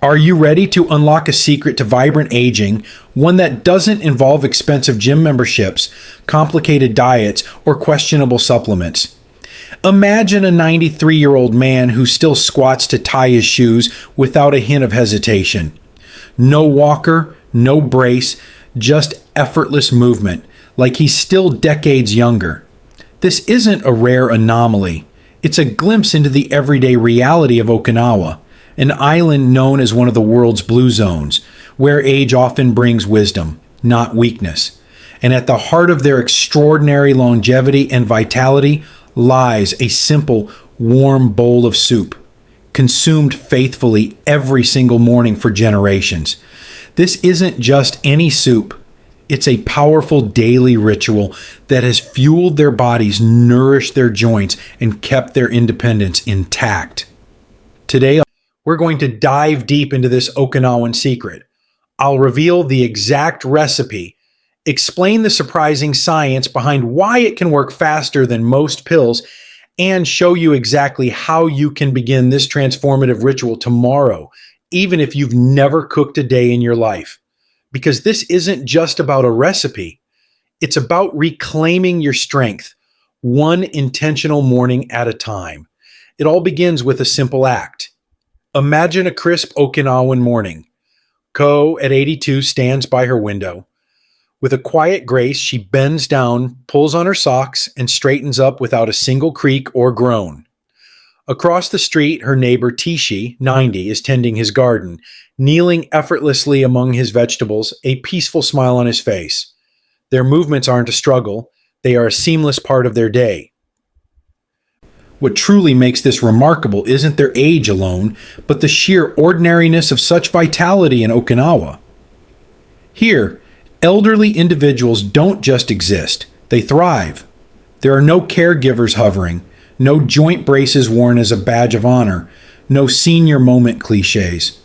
Are you ready to unlock a secret to vibrant aging, one that doesn't involve expensive gym memberships, complicated diets, or questionable supplements? Imagine a 93-year-old man who still squats to tie his shoes without a hint of hesitation. No walker, no brace, just effortless movement, like he's still decades younger. This isn't a rare anomaly. It's a glimpse into the everyday reality of Okinawa, an island known as one of the world's blue zones, where age often brings wisdom, not weakness. And at the heart of their extraordinary longevity and vitality lies a simple, warm bowl of soup, consumed faithfully every single morning for generations. This isn't just any soup. It's a powerful daily ritual that has fueled their bodies, nourished their joints, and kept their independence intact. Today, we're going to dive deep into this Okinawan secret. I'll reveal the exact recipe, explain the surprising science behind why it can work faster than most pills, and show you exactly how you can begin this transformative ritual tomorrow, even if you've never cooked a day in your life. Because this isn't just about a recipe. It's about reclaiming your strength, one intentional morning at a time. It all begins with a simple act. Imagine a crisp Okinawan morning. Ko, at 82, stands by her window. With a quiet grace, she bends down, pulls on her socks, and straightens up without a single creak or groan. Across the street, her neighbor Tishi, 90, is tending his garden, kneeling effortlessly among his vegetables, a peaceful smile on his face. Their movements aren't a struggle. They are a seamless part of their day. What truly makes this remarkable isn't their age alone, but the sheer ordinariness of such vitality in Okinawa. Here, elderly individuals don't just exist, they thrive. There are no caregivers hovering, no joint braces worn as a badge of honor, no senior moment cliches.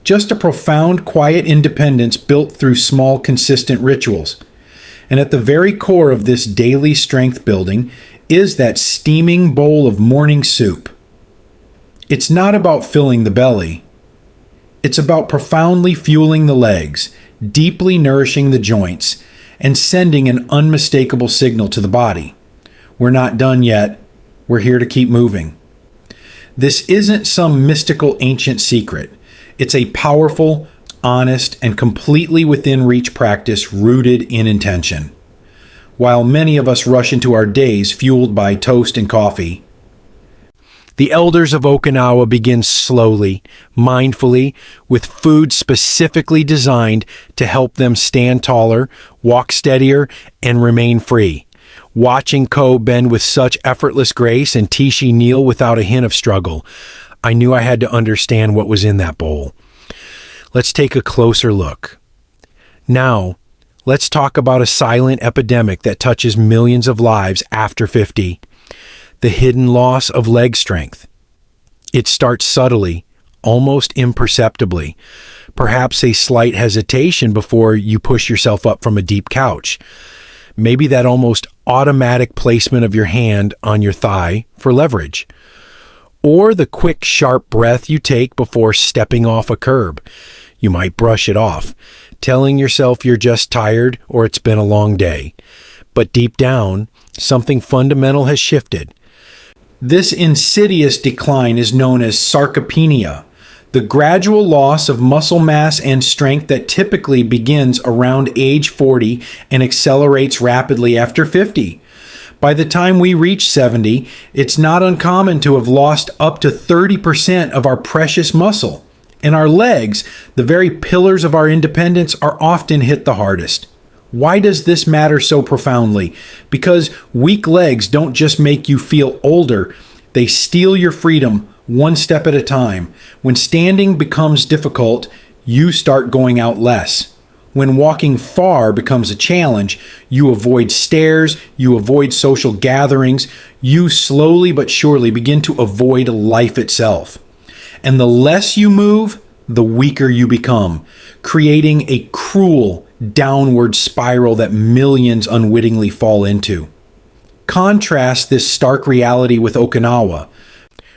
Just a profound, quiet independence built through small, consistent rituals. And at the very core of this daily strength building is that steaming bowl of morning soup. It's not about filling the belly. It's about profoundly fueling the legs, deeply nourishing the joints, and sending an unmistakable signal to the body. We're not done yet. We're here to keep moving. This isn't some mystical ancient secret. It's a powerful, honest, and completely within reach practice rooted in intention. While many of us rush into our days fueled by toast and coffee, the elders of Okinawa begin slowly, mindfully, with food specifically designed to help them stand taller, walk steadier, and remain free. Watching Ko bend with such effortless grace and Tishi kneel without a hint of struggle, I knew I had to understand what was in that bowl. Let's take a closer look. Now, let's talk about a silent epidemic that touches millions of lives after 50. The hidden loss of leg strength. It starts subtly, almost imperceptibly. Perhaps a slight hesitation before you push yourself up from a deep couch. Maybe that almost automatic placement of your hand on your thigh for leverage. Or the quick, sharp breath you take before stepping off a curb. You might brush it off, telling yourself you're just tired or it's been a long day. But deep down, something fundamental has shifted. This insidious decline is known as sarcopenia, the gradual loss of muscle mass and strength that typically begins around age 40 and accelerates rapidly after 50. By the time we reach 70, it's not uncommon to have lost up to 30% of our precious muscle. And our legs, the very pillars of our independence, are often hit the hardest. Why does this matter so profoundly? Because weak legs don't just make you feel older, they steal your freedom one step at a time. When standing becomes difficult, you start going out less. When walking far becomes a challenge, you avoid stairs, you avoid social gatherings, you slowly but surely begin to avoid life itself. And the less you move, the weaker you become, creating a cruel downward spiral that millions unwittingly fall into. Contrast this stark reality with Okinawa,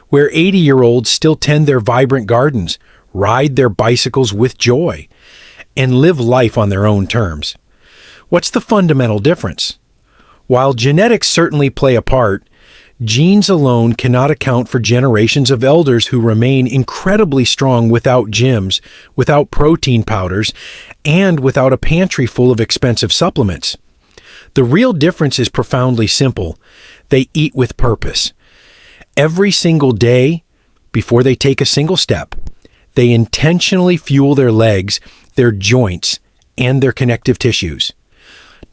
where 80-year-olds still tend their vibrant gardens, ride their bicycles with joy, and live life on their own terms. What's the fundamental difference? While genetics certainly play a part, genes alone cannot account for generations of elders who remain incredibly strong without gyms, without protein powders, and without a pantry full of expensive supplements. The real difference is profoundly simple. They eat with purpose. Every single day, before they take a single step, they intentionally fuel their legs, their joints, and their connective tissues.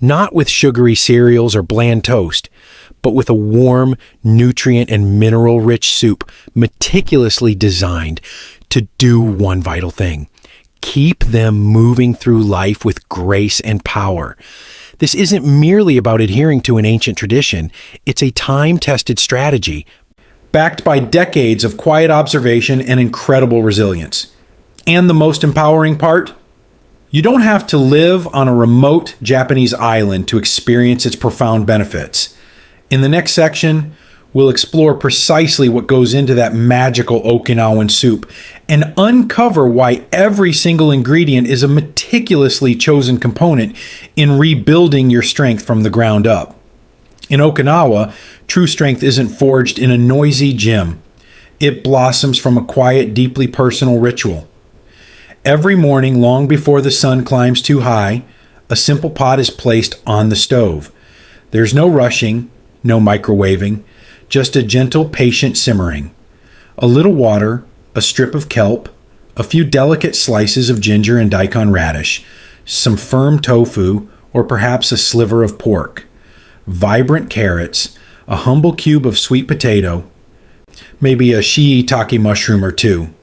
Not with sugary cereals or bland toast, but with a warm, nutrient and mineral-rich soup meticulously designed to do one vital thing: keep them moving through life with grace and power. This isn't merely about adhering to an ancient tradition, it's a time-tested strategy, backed by decades of quiet observation and incredible resilience. And the most empowering part? You don't have to live on a remote Japanese island to experience its profound benefits. In the next section, we'll explore precisely what goes into that magical Okinawan soup and uncover why every single ingredient is a meticulously chosen component in rebuilding your strength from the ground up. In Okinawa, true strength isn't forged in a noisy gym. It blossoms from a quiet, deeply personal ritual. Every morning, long before the sun climbs too high, a simple pot is placed on the stove. There's no rushing, no microwaving, just a gentle, patient simmering. A little water, a strip of kelp, a few delicate slices of ginger and daikon radish, some firm tofu, or perhaps a sliver of pork, vibrant carrots, a humble cube of sweet potato, maybe a shiitake mushroom or two.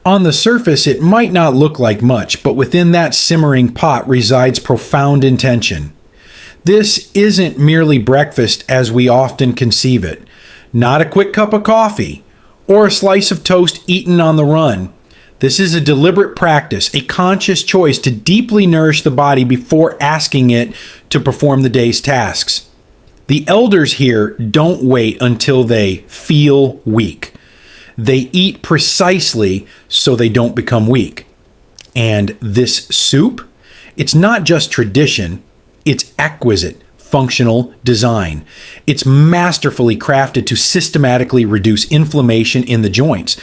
On the surface, it might not look like much, but within that simmering pot resides profound intention. This isn't merely breakfast as we often conceive it, not a quick cup of coffee or a slice of toast eaten on the run. This is a deliberate practice, a conscious choice to deeply nourish the body before asking it to perform the day's tasks. The elders here don't wait until they feel weak. They eat precisely so they don't become weak. And this soup, it's not just tradition, it's exquisite, functional design. It's masterfully crafted to systematically reduce inflammation in the joints,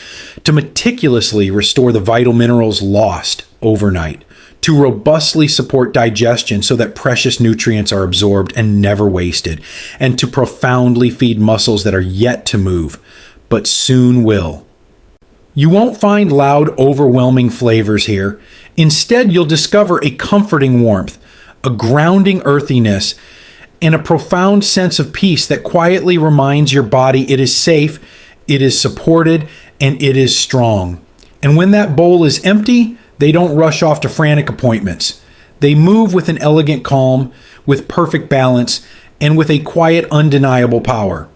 to meticulously restore the vital minerals lost overnight, to robustly support digestion so that precious nutrients are absorbed and never wasted, and to profoundly feed muscles that are yet to move, but soon will. You won't find loud, overwhelming flavors here. Instead, you'll discover a comforting warmth, a grounding earthiness, and a profound sense of peace that quietly reminds your body it is safe, it is supported, and it is strong. And when that bowl is empty, they don't rush off to frantic appointments. They move with an elegant calm, with perfect balance, and with a quiet, undeniable power.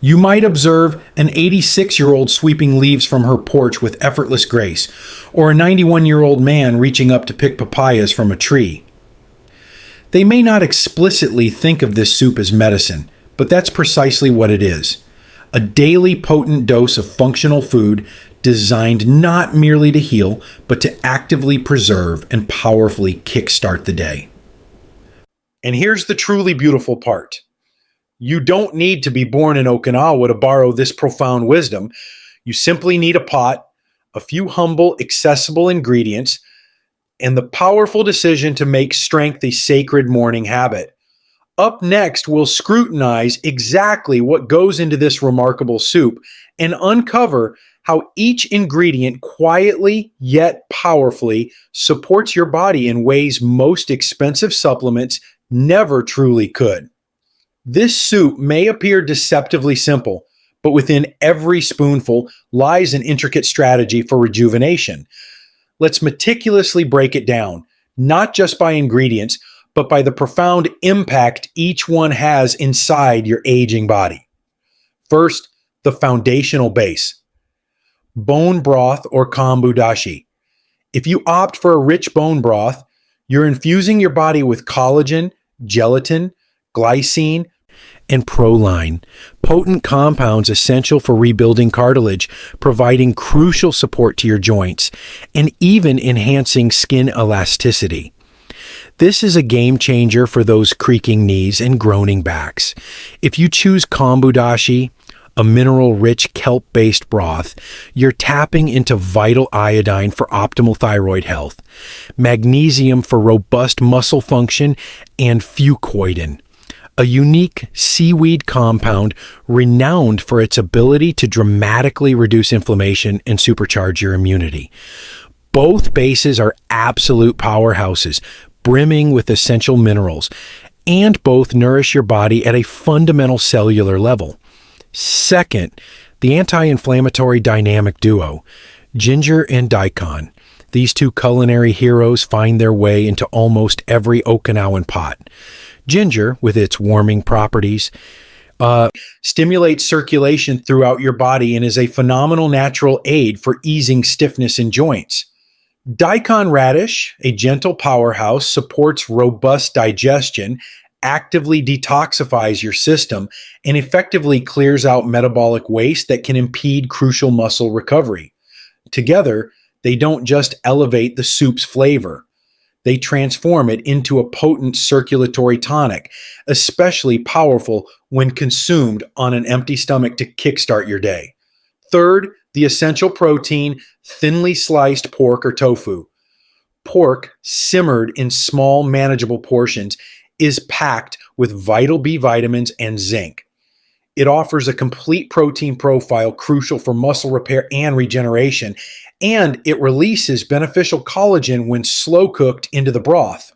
You might observe an 86-year-old sweeping leaves from her porch with effortless grace, or a 91-year-old man reaching up to pick papayas from a tree. They may not explicitly think of this soup as medicine, but that's precisely what it is. A daily potent dose of functional food designed not merely to heal, but to actively preserve and powerfully kickstart the day. And here's the truly beautiful part. You don't need to be born in Okinawa to borrow this profound wisdom. You simply need a pot, a few humble, accessible ingredients, and the powerful decision to make strength a sacred morning habit. Up next, we'll scrutinize exactly what goes into this remarkable soup and uncover how each ingredient quietly yet powerfully supports your body in ways most expensive supplements never truly could. This soup may appear deceptively simple, but within every spoonful lies an intricate strategy for rejuvenation. Let's meticulously break it down, not just by ingredients, but by the profound impact each one has inside your aging body. First, the foundational base. Bone broth or kombu dashi. If you opt for a rich bone broth, you're infusing your body with collagen, gelatin, glycine, and proline, potent compounds essential for rebuilding cartilage, providing crucial support to your joints, and even enhancing skin elasticity. This is a game changer for those creaking knees and groaning backs. If you choose kombu dashi, a mineral-rich kelp-based broth, you're tapping into vital iodine for optimal thyroid health, magnesium for robust muscle function, and fucoidan, a unique seaweed compound renowned for its ability to dramatically reduce inflammation and supercharge your immunity. Both bases are absolute powerhouses, brimming with essential minerals, and both nourish your body at a fundamental cellular level. Second, the anti-inflammatory dynamic duo, ginger and daikon. These two culinary heroes find their way into almost every Okinawan pot. Ginger, with its warming properties, stimulates circulation throughout your body and is a phenomenal natural aid for easing stiffness in joints. Daikon radish, a gentle powerhouse, supports robust digestion, actively detoxifies your system, and effectively clears out metabolic waste that can impede crucial muscle recovery. Together, they don't just elevate the soup's flavor. They transform it into a potent circulatory tonic, especially powerful when consumed on an empty stomach to kickstart your day. Third, the essential protein, thinly sliced pork or tofu. Pork, simmered in small, manageable portions, is packed with vital B vitamins and zinc. It offers a complete protein profile crucial for muscle repair and regeneration, and it releases beneficial collagen when slow cooked into the broth.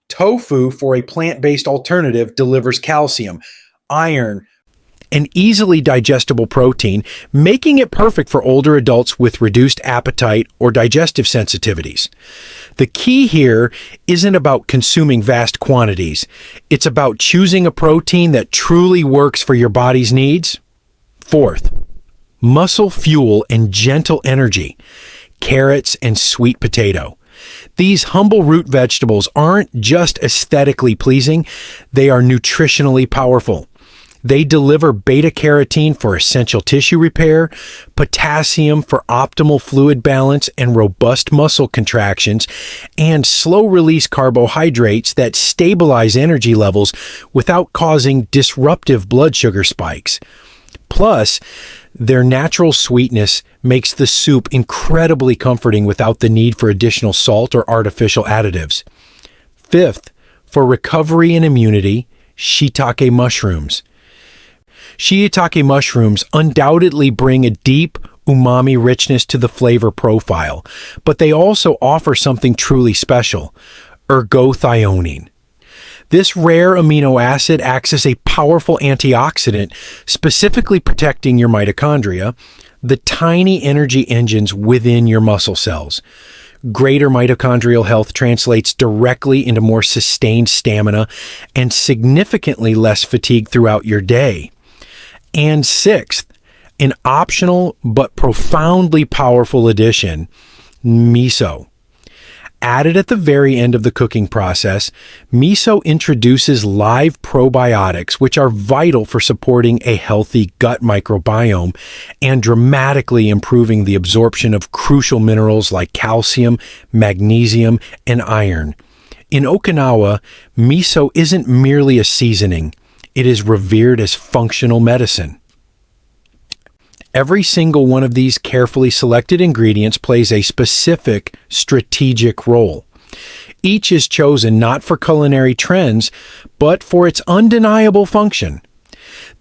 Tofu, for a plant-based alternative, delivers calcium, iron, and easily digestible protein, making it perfect for older adults with reduced appetite or digestive sensitivities. The key here isn't about consuming vast quantities. It's about choosing a protein that truly works for your body's needs. Fourth, muscle fuel and gentle energy, carrots and sweet potato. These humble root vegetables aren't just aesthetically pleasing, they are nutritionally powerful. They deliver beta-carotene for essential tissue repair, potassium for optimal fluid balance and robust muscle contractions, and slow-release carbohydrates that stabilize energy levels without causing disruptive blood sugar spikes. Plus, their natural sweetness makes the soup incredibly comforting without the need for additional salt or artificial additives. Fifth, for recovery and immunity, shiitake mushrooms. Shiitake mushrooms undoubtedly bring a deep umami richness to the flavor profile, but they also offer something truly special, ergothioneine. This rare amino acid acts as a powerful antioxidant, specifically protecting your mitochondria, the tiny energy engines within your muscle cells. Greater mitochondrial health translates directly into more sustained stamina and significantly less fatigue throughout your day. And sixth, an optional but profoundly powerful addition, miso. Added at the very end of the cooking process, miso introduces live probiotics, which are vital for supporting a healthy gut microbiome and dramatically improving the absorption of crucial minerals like calcium, magnesium, and iron. In Okinawa, miso isn't merely a seasoning. It is revered as functional medicine. Every single one of these carefully selected ingredients plays a specific strategic role. Each is chosen not for culinary trends, but for its undeniable function.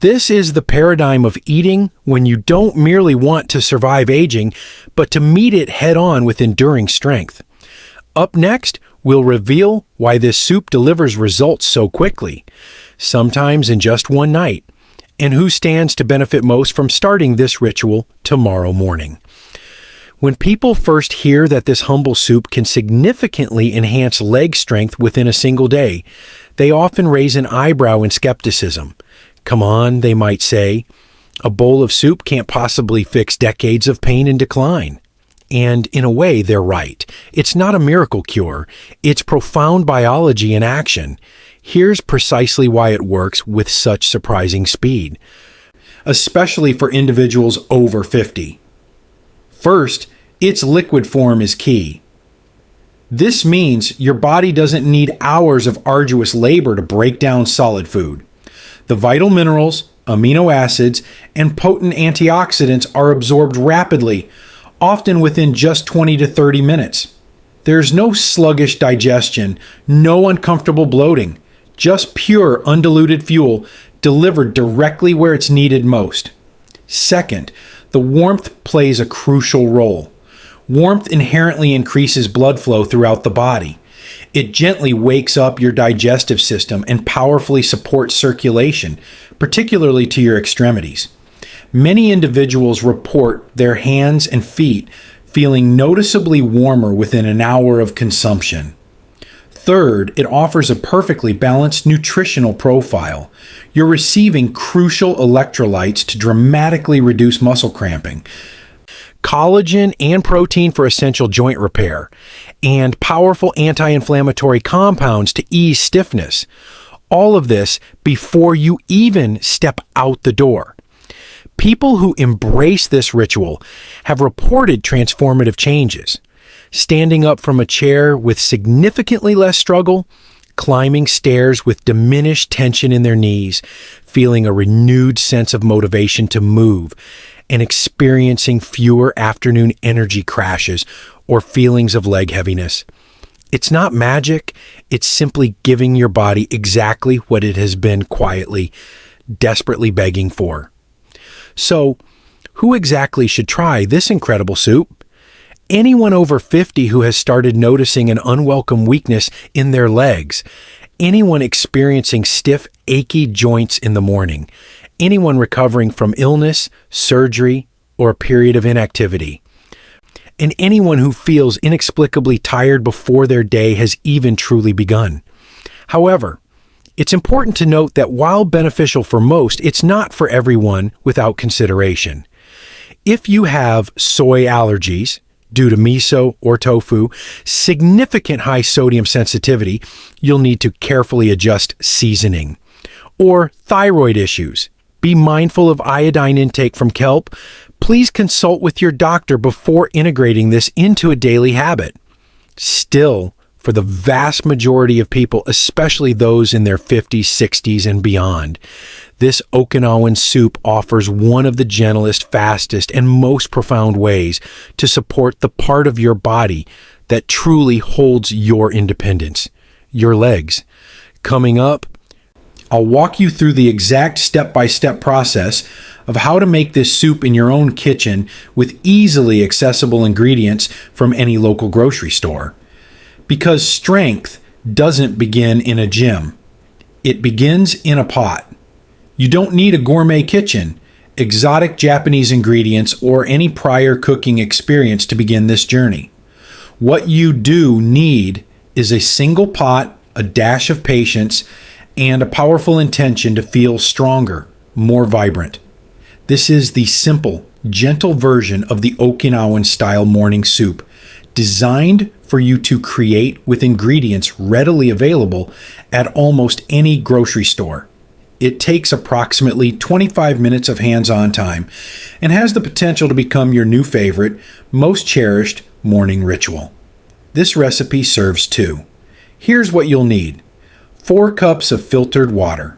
This is the paradigm of eating when you don't merely want to survive aging, but to meet it head-on with enduring strength. Up next, we'll reveal why this soup delivers results so quickly, sometimes in just one night, and who stands to benefit most from starting this ritual tomorrow morning. When people first hear that this humble soup can significantly enhance leg strength within a single day, they often raise an eyebrow in skepticism. Come on, they might say, a bowl of soup can't possibly fix decades of pain and decline. And in a way, they're right. It's not a miracle cure. It's profound biology in action. Here's precisely why it works with such surprising speed, especially for individuals over 50. First, its liquid form is key. This means your body doesn't need hours of arduous labor to break down solid food. The vital minerals, amino acids, and potent antioxidants are absorbed rapidly, often within just 20 to 30 minutes. There's no sluggish digestion, no uncomfortable bloating, just pure undiluted fuel delivered directly where it's needed most. Second, the warmth plays a crucial role. Warmth inherently increases blood flow throughout the body. It gently wakes up your digestive system and powerfully supports circulation, particularly to your extremities. Many individuals report their hands and feet feeling noticeably warmer within an hour of consumption. Third, it offers a perfectly balanced nutritional profile. You're receiving crucial electrolytes to dramatically reduce muscle cramping, collagen and protein for essential joint repair, and powerful anti-inflammatory compounds to ease stiffness. All of this before you even step out the door. People who embrace this ritual have reported transformative changes. Standing up from a chair with significantly less struggle, climbing stairs with diminished tension in their knees, feeling a renewed sense of motivation to move, and experiencing fewer afternoon energy crashes or feelings of leg heaviness. It's not magic, it's simply giving your body exactly what it has been quietly, desperately begging for. So, who exactly should try this incredible soup? Anyone over 50 who has started noticing an unwelcome weakness in their legs, anyone experiencing stiff, achy joints in the morning, anyone recovering from illness, surgery, or a period of inactivity, and anyone who feels inexplicably tired before their day has even truly begun. However, it's important to note that while beneficial for most, it's not for everyone without consideration. If you have soy allergies due to miso or tofu, significant high sodium sensitivity, you'll need to carefully adjust seasoning. Or thyroid issues, be mindful of iodine intake from kelp. Please consult with your doctor before integrating this into a daily habit. Still, for the vast majority of people, especially those in their 50s, 60s, and beyond, this Okinawan soup offers one of the gentlest, fastest, and most profound ways to support the part of your body that truly holds your independence, your legs. Coming up, I'll walk you through the exact step-by-step process of how to make this soup in your own kitchen with easily accessible ingredients from any local grocery store. Because strength doesn't begin in a gym. It begins in a pot. You don't need a gourmet kitchen, exotic Japanese ingredients, or any prior cooking experience to begin this journey. What you do need is a single pot, a dash of patience, and a powerful intention to feel stronger, more vibrant. This is the simple, gentle version of the Okinawan-style morning soup, designed for you to create with ingredients readily available at almost any grocery store. It takes approximately 25 minutes of hands-on time and has the potential to become your new favorite, most cherished morning ritual. This recipe serves two. Here's what you'll need. 4 cups of filtered water,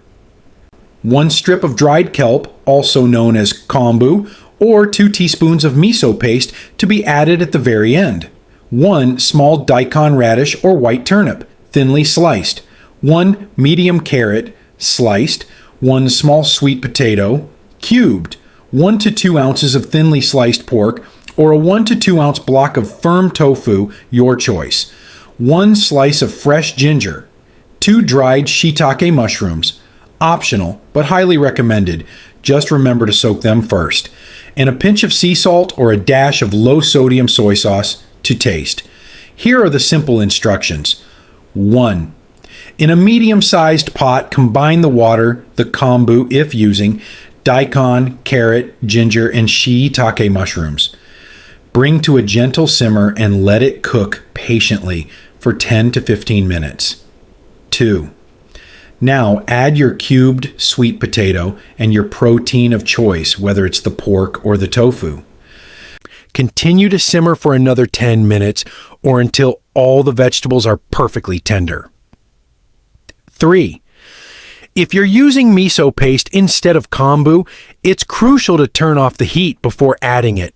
1 strip of dried kelp, also known as kombu, or 2 teaspoons of miso paste to be added at the very end, 1 small daikon radish or white turnip, thinly sliced, 1 medium carrot, sliced, 1 small sweet potato, cubed, 1 to 2 ounces of thinly sliced pork, or a 1 to 2 ounce block of firm tofu, your choice, 1 slice of fresh ginger, 2 dried shiitake mushrooms, optional but highly recommended, just remember to soak them first, and a pinch of sea salt or a dash of low sodium soy sauce to taste. Here are the simple instructions. 1. In a medium-sized pot, combine the water, the kombu if using, daikon, carrot, ginger, and shiitake mushrooms. Bring to a gentle simmer and let it cook patiently for 10 to 15 minutes. 2. Now add your cubed sweet potato and your protein of choice, whether it's the pork or the tofu. Continue to simmer for another 10 minutes or until all the vegetables are perfectly tender. 3. If you're using miso paste instead of kombu, it's crucial to turn off the heat before adding it.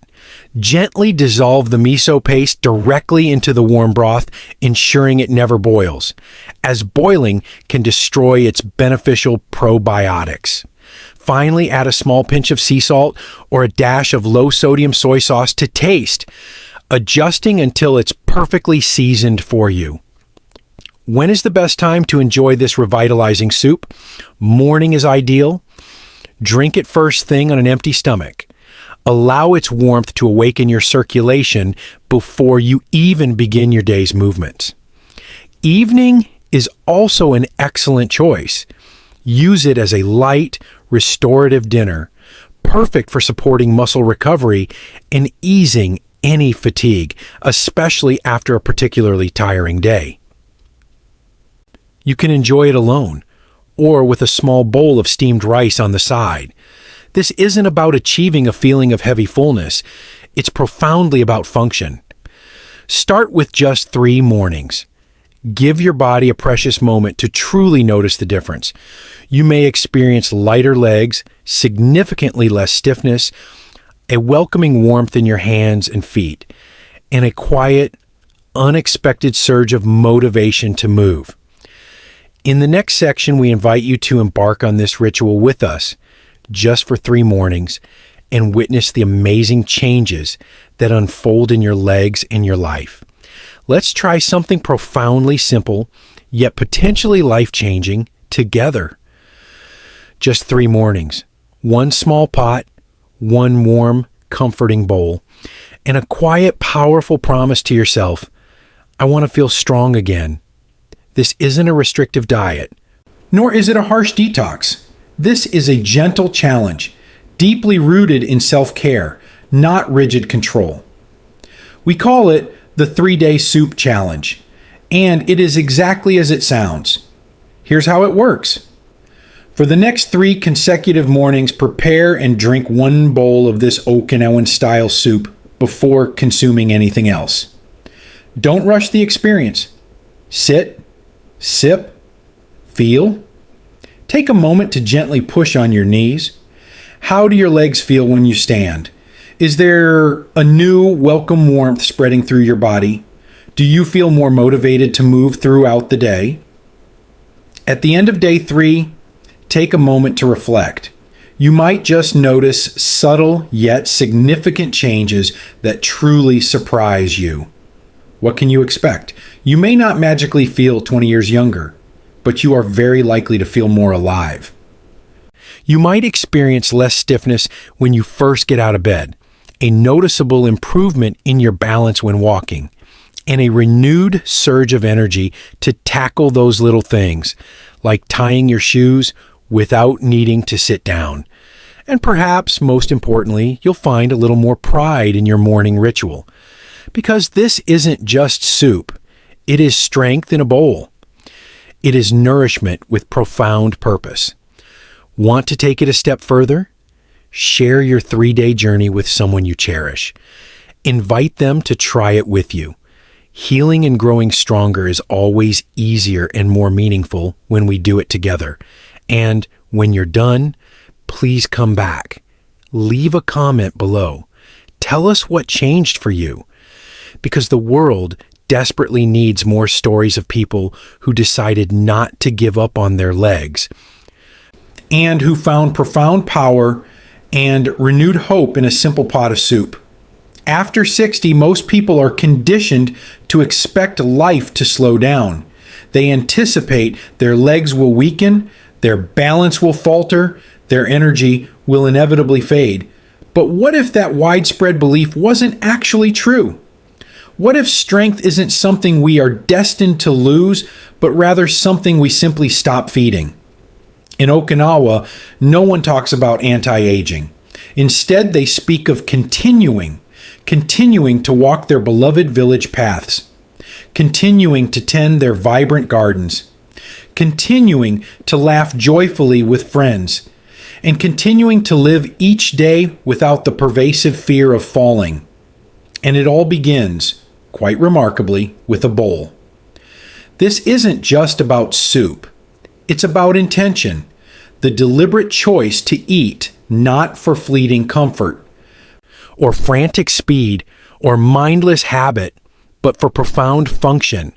Gently dissolve the miso paste directly into the warm broth, ensuring it never boils, as boiling can destroy its beneficial probiotics. Finally, add a small pinch of sea salt or a dash of low-sodium soy sauce to taste, adjusting until it's perfectly seasoned for you. When is the best time to enjoy this revitalizing soup? Morning is ideal. Drink it first thing on an empty stomach. Allow its warmth to awaken your circulation before you even begin your day's movements. Evening is also an excellent choice. Use it as a light, restorative dinner, perfect for supporting muscle recovery and easing any fatigue, especially after a particularly tiring day. You can enjoy it alone, or with a small bowl of steamed rice on the side. This isn't about achieving a feeling of heavy fullness. It's profoundly about function. Start with just 3 mornings. Give your body a precious moment to truly notice the difference. You may experience lighter legs, significantly less stiffness, a welcoming warmth in your hands and feet, and a quiet, unexpected surge of motivation to move. In the next section, we invite you to embark on this ritual with us, just for 3 mornings, and witness the amazing changes that unfold in your legs and your life. Let's try something profoundly simple, yet potentially life-changing, together. Just 3 mornings, 1 small pot, 1 warm, comforting bowl, and a quiet, powerful promise to yourself, I want to feel strong again. This isn't a restrictive diet, nor is it a harsh detox. This is a gentle challenge, deeply rooted in self-care, not rigid control. We call it the 3-Day Soup Challenge, and it is exactly as it sounds. Here's how it works. For the next 3 consecutive mornings, prepare and drink 1 bowl of this Okinawan-style soup before consuming anything else. Don't rush the experience. Sit, sip, feel. Take a moment to gently push on your knees. How do your legs feel when you stand? Is there a new, welcome warmth spreading through your body? Do you feel more motivated to move throughout the day? At the end of day 3, take a moment to reflect. You might just notice subtle yet significant changes that truly surprise you. What can you expect? You may not magically feel 20 years younger, but you are very likely to feel more alive. You might experience less stiffness when you first get out of bed, a noticeable improvement in your balance when walking, and a renewed surge of energy to tackle those little things, like tying your shoes without needing to sit down. And perhaps, most importantly, you'll find a little more pride in your morning ritual. Because this isn't just soup, it is strength in a bowl. It is nourishment with profound purpose. Want to take it a step further? Share your 3-day journey with someone you cherish. Invite them to try it with you. Healing and growing stronger is always easier and more meaningful when we do it together. And when you're done, please come back. Leave a comment below. Tell us what changed for you. Because the world desperately needs more stories of people who decided not to give up on their legs and who found profound power and renewed hope in a simple pot of soup. After 60, most people are conditioned to expect life to slow down. They anticipate their legs will weaken, their balance will falter, their energy will inevitably fade. But what if that widespread belief wasn't actually true? What if strength isn't something we are destined to lose, but rather something we simply stop feeding? In Okinawa, no one talks about anti-aging. Instead, they speak of continuing to walk their beloved village paths, continuing to tend their vibrant gardens, continuing to laugh joyfully with friends, and continuing to live each day without the pervasive fear of falling. And it all begins, quite remarkably, with a bowl. This isn't just about soup. It's about intention, the deliberate choice to eat not for fleeting comfort, or frantic speed, or mindless habit, but for profound function.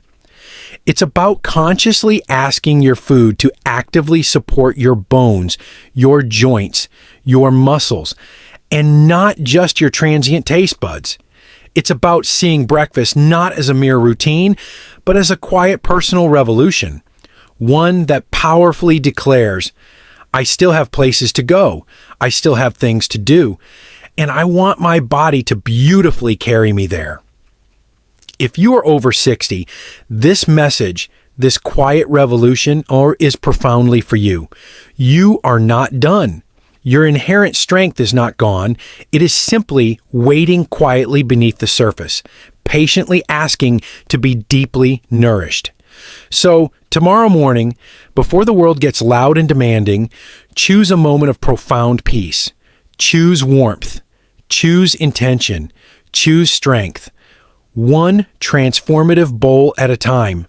It's about consciously asking your food to actively support your bones, your joints, your muscles, and not just your transient taste buds. It's about seeing breakfast not as a mere routine, but as a quiet personal revolution, one that powerfully declares, I still have places to go, I still have things to do, and I want my body to beautifully carry me there. If you are over 60, this message, this quiet revolution, is profoundly for you. You are not done. Your inherent strength is not gone. It is simply waiting quietly beneath the surface, patiently asking to be deeply nourished. So, tomorrow morning, before the world gets loud and demanding, choose a moment of profound peace. Choose warmth. Choose intention. Choose strength. One transformative bowl at a time.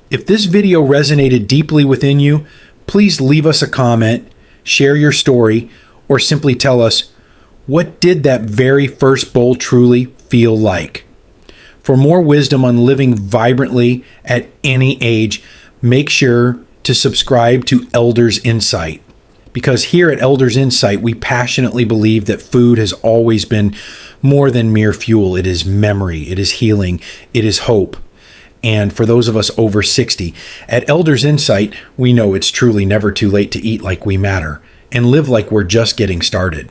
If this video resonated deeply within you, please leave us a comment, share your story, or simply tell us, what did that very first bowl truly feel like? For more wisdom on living vibrantly at any age, make sure to subscribe to Elders Insight. Because here at Elders Insight, we passionately believe that food has always been more than mere fuel. It is memory, it is healing, it is hope. And for those of us over 60, at Elders Insight, we know it's truly never too late to eat like we matter and live like we're just getting started.